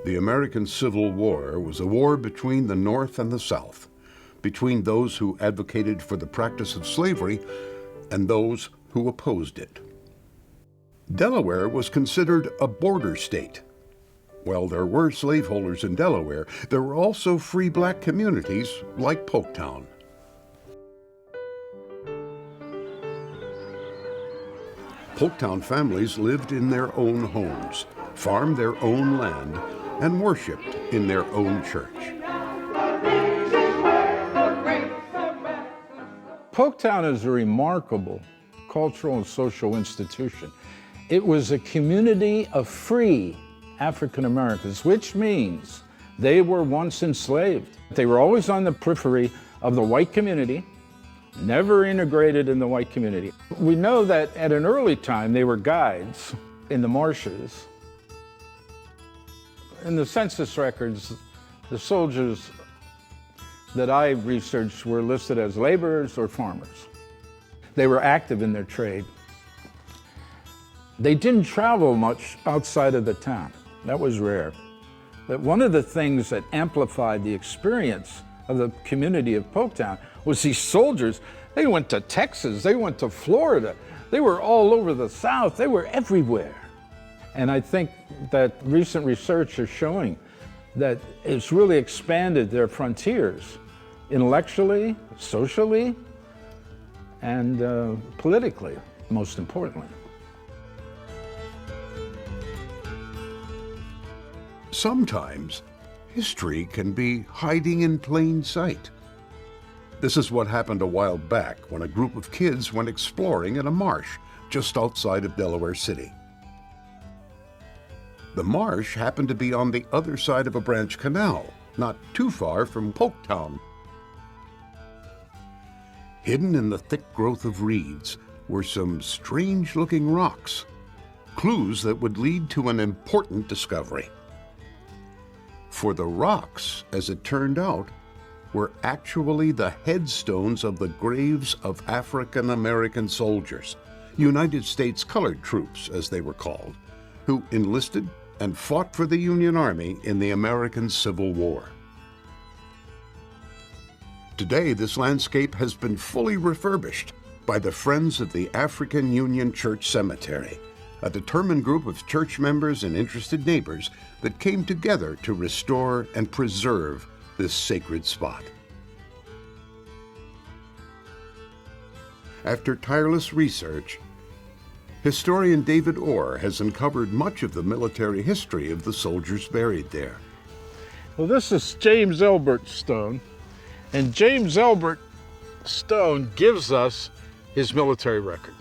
The American Civil War was a war between the North and the South, between those who advocated for the practice of slavery and those who opposed it. Delaware was considered a border state. While there were slaveholders in Delaware, there were also free black communities like Polktown. Polktown families lived in their own homes, farmed their own land, and worshiped in their own church. Polktown is a remarkable cultural and social institution. It was a community of free African Americans, which means they were once enslaved. They were always on the periphery of the white community, never integrated in the white community. We know that at an early time they were guides in the marshes. In the census records, the soldiers that I researched were listed as laborers or farmers. They were active in their trade. They didn't travel much outside of the town. That was rare. But one of the things that amplified the experience of the community of Polktown was these soldiers. They went to Texas, they went to Florida, they were all over the South, they were everywhere. And I think that recent research is showing that it's really expanded their frontiers intellectually, socially, and politically, most importantly. Sometimes history can be hiding in plain sight. This is what happened a while back when a group of kids went exploring in a marsh just outside of Delaware City. The marsh happened to be on the other side of a branch canal, not too far from Polktown. Hidden in the thick growth of reeds were some strange-looking rocks, clues that would lead to an important discovery. For the rocks, as it turned out, were actually the headstones of the graves of African American soldiers, United States colored troops, as they were called, who enlisted and fought for the Union Army in the American Civil War. Today, this landscape has been fully refurbished by the Friends of the African Union Church Cemetery, a determined group of church members and interested neighbors that came together to restore and preserve this sacred spot. After tireless research, historian David Orr has uncovered much of the military history of the soldiers buried there. Well, this is James Elbert Stone, and James Elbert Stone gives us his military record,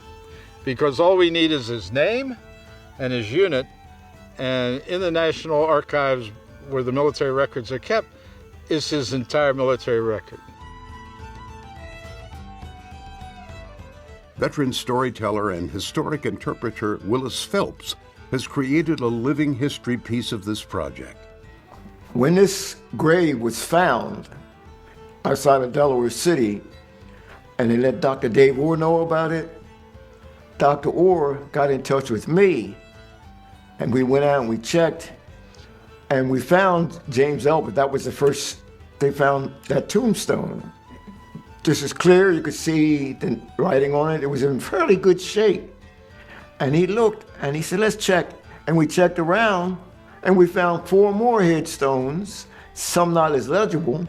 because all we need is his name and his unit, and in the National Archives, where the military records are kept, is his entire military record. Veteran storyteller and historic interpreter Willis Phelps has created a living history piece of this project. When this grave was found outside of Delaware City, and they let Dr. Dave Orr know about it, Dr. Orr got in touch with me, and we went out and we checked, and we found James Elbert. That was the first, they found that tombstone. This is clear, you could see the writing on it. It was in fairly good shape. And he looked and he said, let's check. And we checked around and we found 4 more headstones, some not as legible,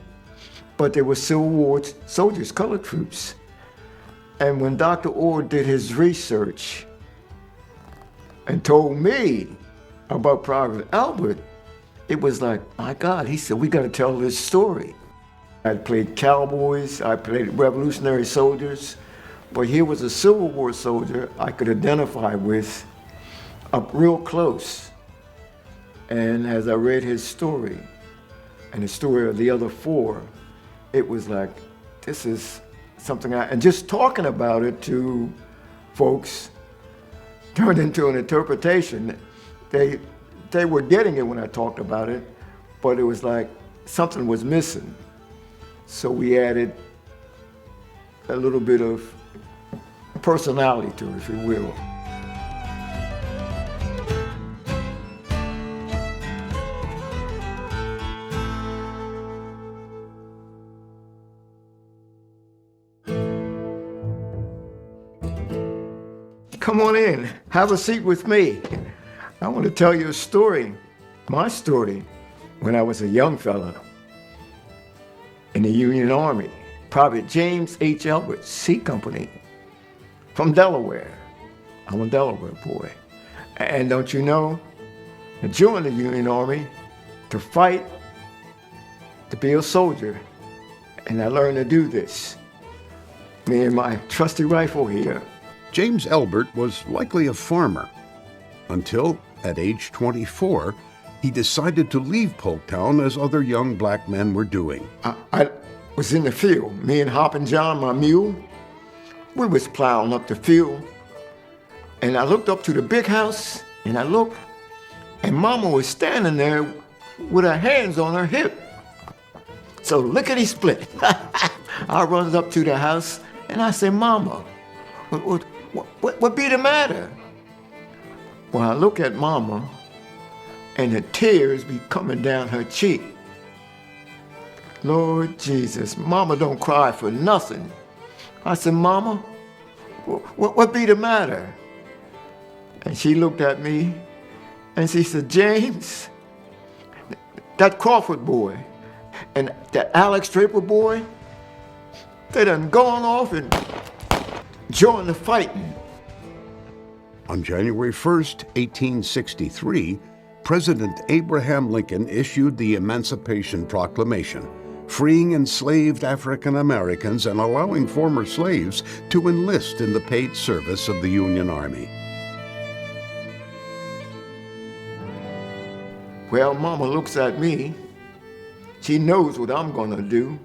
but they were Civil War soldiers, colored troops. And when Dr. Orr did his research and told me about Private Albert, it was like, my God, he said, we got to tell this story. I played cowboys, I played revolutionary soldiers, but here was a Civil War soldier I could identify with up real close. And as I read his story and the story of the other 4, it was like, this is something and just talking about it to folks turned into an interpretation. They were getting it when I talked about it, but it was like something was missing. So we added a little bit of personality to it, if you will. Come on in. Have a seat with me. I want to tell you a story, my story, when I was a young fella in the Union Army. Private James H. Elbert, C Company, from Delaware. I'm a Delaware boy. And don't you know, I joined the Union Army to fight, to be a soldier. And I learned to do this. Me and my trusty rifle here. James Elbert was likely a farmer until, at age 24, he decided to leave Polktown as other young black men were doing. I was in the field. Me and Hoppin' John, my mule, we was plowing up the field. And I looked up to the big house, and I looked, and Mama was standing there with her hands on her hip. So lickety split. I runs up to the house, and I say, Mama, what be the matter? Well, I look at Mama, and the tears be coming down her cheek. Lord Jesus, Mama don't cry for nothing. I said, Mama, what be the matter? And she looked at me, and she said, James, that Crawford boy and that Alex Draper boy, they done gone off and joined the fighting. On January 1st, 1863, President Abraham Lincoln issued the Emancipation Proclamation, freeing enslaved African Americans and allowing former slaves to enlist in the paid service of the Union Army. Well, Mama looks at me. She knows what I'm gonna do.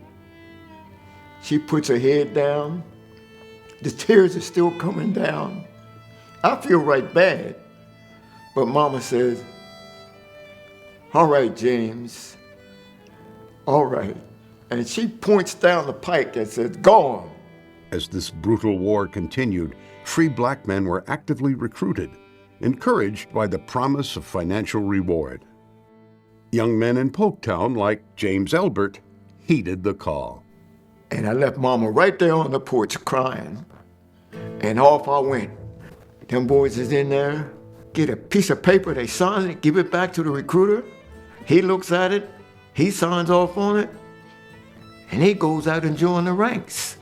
She puts her head down. The tears are still coming down. I feel right bad. But Mama says, all right, James, all right. And she points down the pike and says, go on. As this brutal war continued, free black men were actively recruited, encouraged by the promise of financial reward. Young men in Polktown, like James Elbert, heeded the call. And I left Mama right there on the porch crying. And off I went. Them boys is in there, get a piece of paper, they sign it, give it back to the recruiter. He looks at it, he signs off on it, and he goes out and joins the ranks.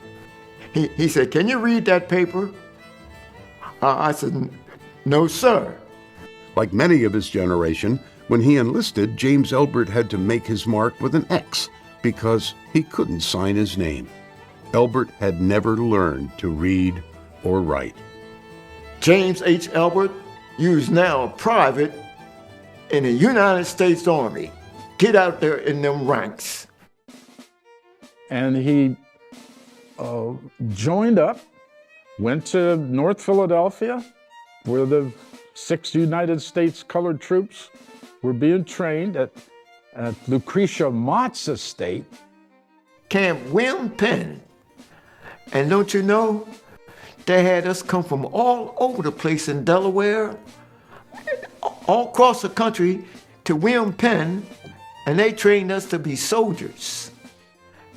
He said, can you read that paper? I said, no, sir. Like many of his generation, when he enlisted, James Elbert had to make his mark with an X because he couldn't sign his name. Elbert had never learned to read or write. James H. Elbert, you's now a private in the United States Army. Get out there in them ranks. And he joined up, went to North Philadelphia, where the 6th United States Colored Troops were being trained at Lucretia Mott's estate. Camp William Penn. And don't you know, they had us come from all over the place in Delaware, all across the country to William Penn, and they trained us to be soldiers.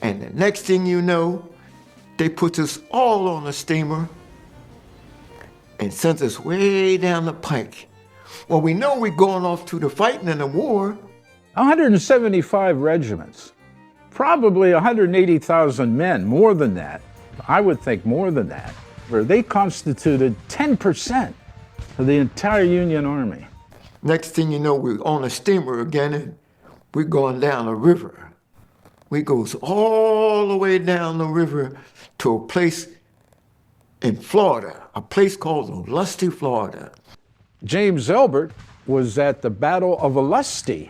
And the next thing you know, they put us all on a steamer and sent us way down the pike. Well, we know we're going off to the fighting in the war. 175 regiments, probably 180,000 men, more than that. I would think more than that. They constituted 10% of the entire Union Army. Next thing you know, we're on a steamer again, and we're going down a river. We goes all the way down the river to a place in Florida, a place called Olustee, Florida. James Elbert was at the Battle of Olustee.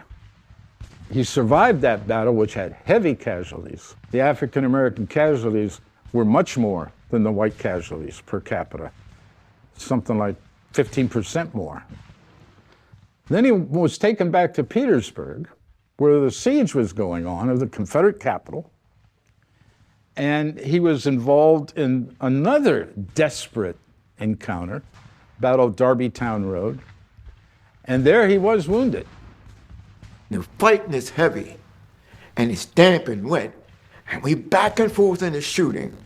He survived that battle, which had heavy casualties. The African American casualties were much more than the white casualties per capita, something like 15% more. Then he was taken back to Petersburg, where the siege was going on of the Confederate capital, and he was involved in another desperate encounter, Battle of Darbytown Road, and there he was wounded. The fighting is heavy, and it's damp and wet, and we back and forth in the shooting,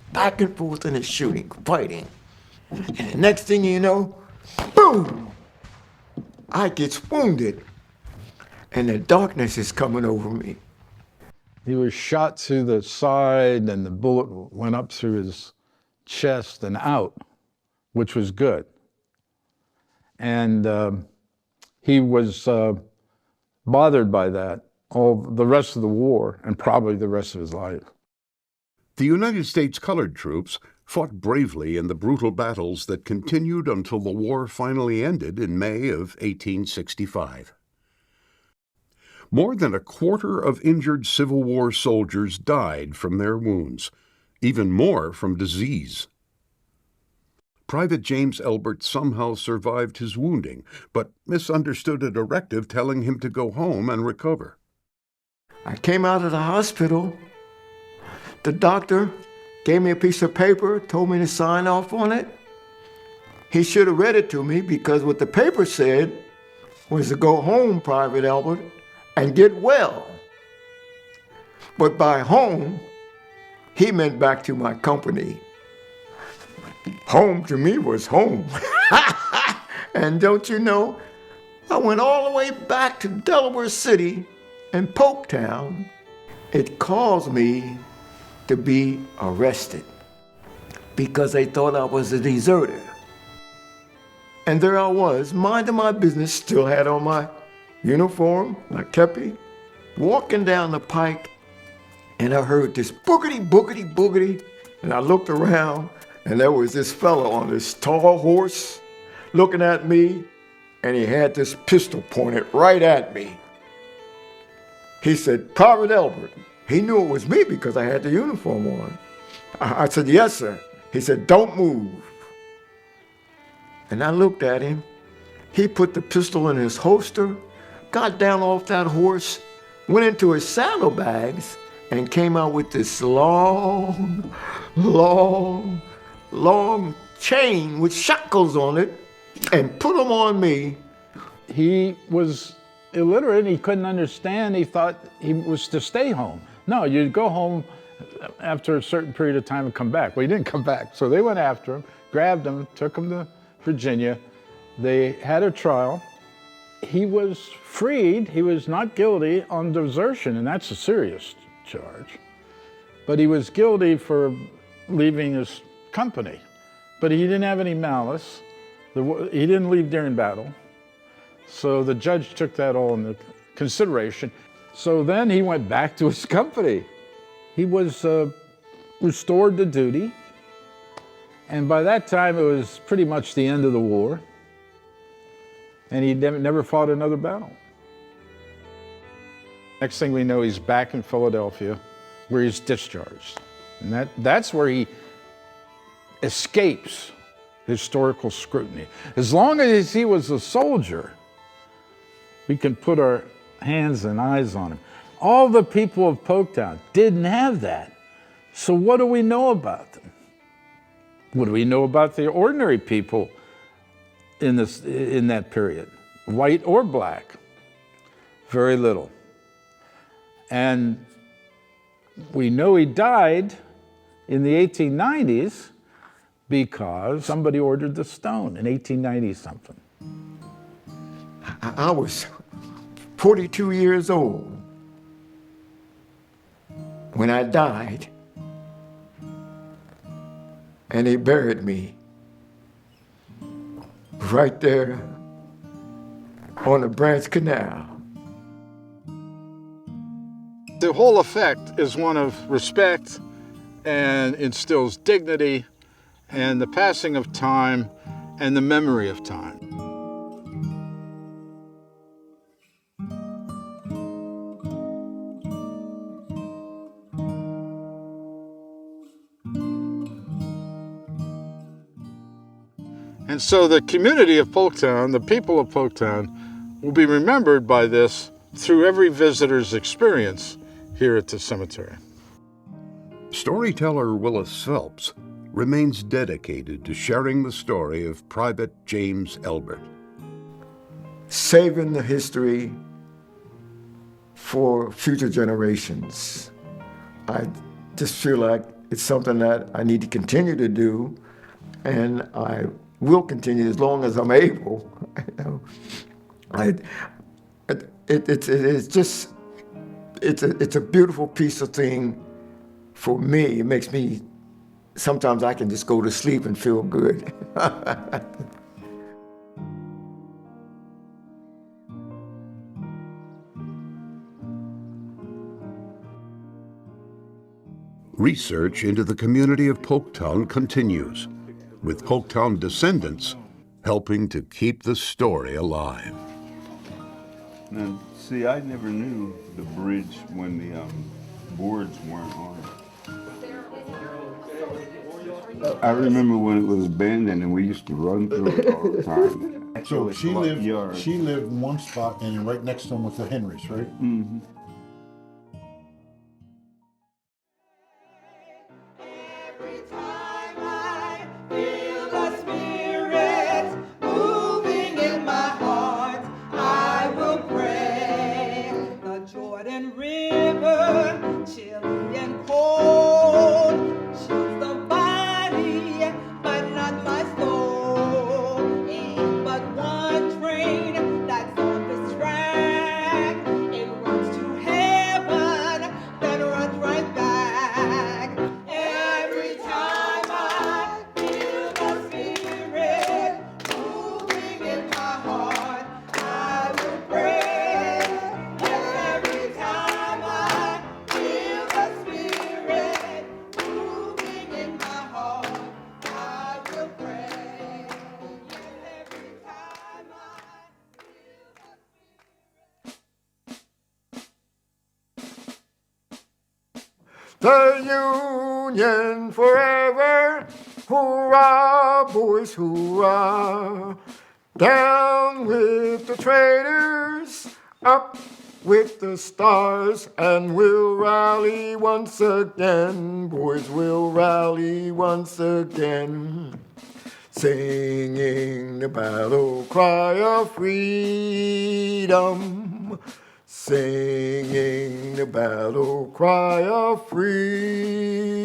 fighting. And the next thing you know, boom, I gets wounded. And the darkness is coming over me. He was shot through the side and the bullet went up through his chest and out, which was good. And he was bothered by that all the rest of the war and probably the rest of his life. The United States colored troops fought bravely in the brutal battles that continued until the war finally ended in May of 1865. More than a quarter of injured Civil War soldiers died from their wounds, even more from disease. Private James Elbert somehow survived his wounding, but misunderstood a directive telling him to go home and recover. I came out of the hospital. The doctor gave me a piece of paper, told me to sign off on it. He should have read it to me because what the paper said was to go home, Private Elbert, and get well. But by home, he meant back to my company. Home to me was home. And don't you know, I went all the way back to Delaware City and Polktown. It caused me to be arrested because they thought I was a deserter. And there I was, minding my business, still had on my uniform, my kepi, walking down the pike, and I heard this boogity, boogity, boogity, and I looked around, and there was this fellow on this tall horse looking at me, and he had this pistol pointed right at me. He said, "Private Elbert." He knew it was me because I had the uniform on. I said, "Yes, sir." He said, "Don't move." And I looked at him. He put the pistol in his holster, got down off that horse, went into his saddlebags, and came out with this long, long, long chain with shackles on it and put them on me. He was illiterate and he couldn't understand. He thought he was to stay home. No, you'd go home after a certain period of time and come back. Well, he didn't come back. So they went after him, grabbed him, took him to Virginia. They had a trial. He was freed. He was not guilty on desertion, and that's a serious charge. But he was guilty for leaving his company. But he didn't have any malice. He didn't leave during battle. So the judge took that all into consideration. So then he went back to his company. He was restored to duty. And by that time, it was pretty much the end of the war. And he never fought another battle. Next thing we know, he's back in Philadelphia, where he's discharged. And that's where he escapes historical scrutiny. As long as he was a soldier, we can put our hands and eyes on him. All the people of Polktown didn't have that. So what do we know about them? What do we know about the ordinary people in that period, white or black? Very little. And we know he died in the 1890s because somebody ordered the stone in 1890 something. I was 42 years old when I died, and they buried me right there on the Branch Canal. The whole effect is one of respect and instills dignity and the passing of time and the memory of time. And so the community of Polktown, the people of Polktown, will be remembered by this through every visitor's experience here at the cemetery. Storyteller Willis Phelps remains dedicated to sharing the story of Private James Elbert. Saving the history for future generations. I just feel like it's something that I need to continue to do and I will continue as long as I'm able. You know, it's just it's a beautiful piece of thing for me. It makes me, sometimes I can just go to sleep and feel good. Research into the community of Polktown continues, with Polktown descendants helping to keep the story alive. Now, see, I never knew the bridge when the boards weren't on it. I remember when it was abandoned and we used to run through it all the time. So It's a lot of yards. she lived in one spot, and right next to them was the Henrys, right? Mm-hmm. Every time I feel the Spirit moving in my heart, I will pray. The Jordan River, chilly and cold, chills the body, but not my soul. Ain't but one train that's on this track. It runs to heaven, then runs right back. Every time I feel the Spirit moving in my heart, I will pray. Yes, every time I feel the Spirit moving in my heart, I will pray. Yes, every time I feel the Spirit. The Union forever, hurrah, boys, hurrah. Down with the traitors, up with the stars, and we'll rally once again, boys, we'll rally once again. Singing the battle cry of freedom, singing the battle cry of freedom.